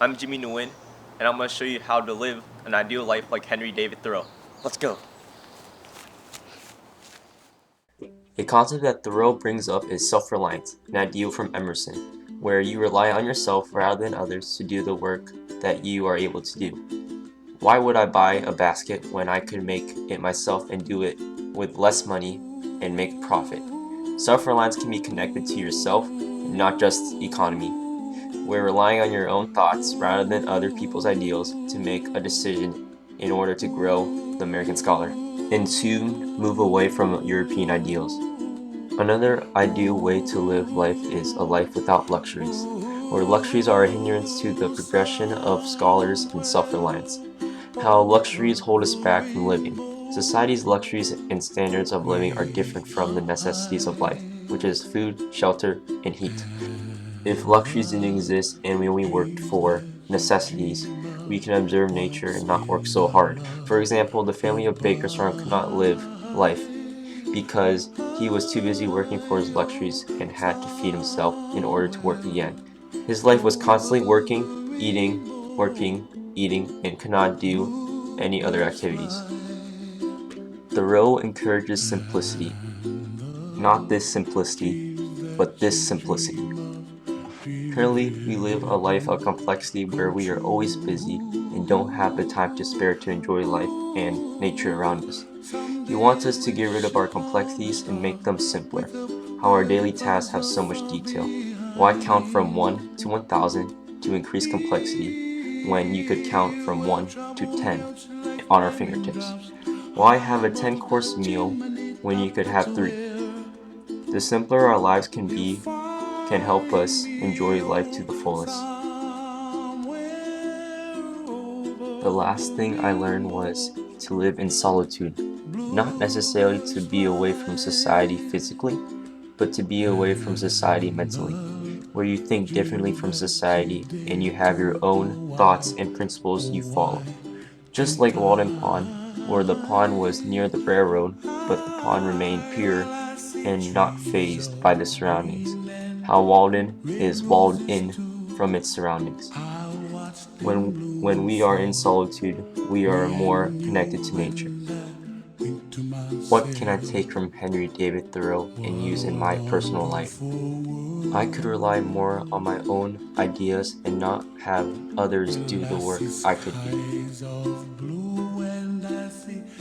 I'm Jimmy Nguyen, and I'm going to show you how to live an ideal life like Henry David Thoreau. Let's go. A concept that Thoreau brings up is self-reliance, an ideal from Emerson, where you rely on yourself rather than others to do the work that you are able to do. Why would I buy a basket when I could make it myself and do it with less money and make a profit? Self-reliance can be connected to yourself, not just economy, where relying on your own thoughts rather than other people's ideals to make a decision in order to grow, the American scholar, and soon move away from European ideals. Another ideal way to live life is a life without luxuries, where luxuries are a hindrance to the progression of scholars and self-reliance. How luxuries hold us back from living. Society's luxuries and standards of living are different from the necessities of life, which is food, shelter, and heat. If luxuries didn't exist and we only worked for necessities, we can observe nature and not work so hard. For example, the family of Baker's farm could not live life because he was too busy working for his luxuries and had to feed himself in order to work again. His life was constantly working, eating, and could not do any other activities. Thoreau encourages simplicity. Not this simplicity, but this simplicity. Currently, we live a life of complexity where we are always busy and don't have the time to spare to enjoy life and nature around us. He wants us to get rid of our complexities and make them simpler. How our daily tasks have so much detail. Why count from 1 to 1000 to increase complexity when you could count from 1 to 10 on our fingertips? Why have a 10-course meal when you could have 3? The simpler our lives can be, can help us enjoy life to the fullest. The last thing I learned was to live in solitude, not necessarily to be away from society physically, but to be away from society mentally, where you think differently from society and you have your own thoughts and principles you follow. Just like Walden Pond, where the pond was near the railroad, but the pond remained pure and not fazed by the surroundings. How Walden is walled in from its surroundings. When we are in solitude, we are more connected to nature. What can I take from Henry David Thoreau and use in my personal life? I could rely more on my own ideas and not have others do the work I could do.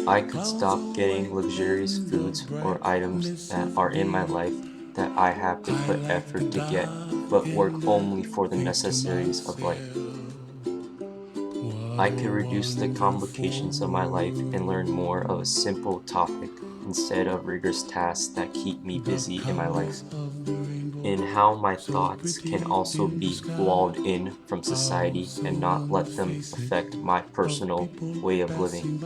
I could stop getting luxurious foods or items that are in my life that I have to put effort to get, but work only for the necessaries of life. I could reduce the complications of my life and learn more of a simple topic instead of rigorous tasks that keep me busy in my life. And how my thoughts can also be walled in from society and not let them affect my personal way of living.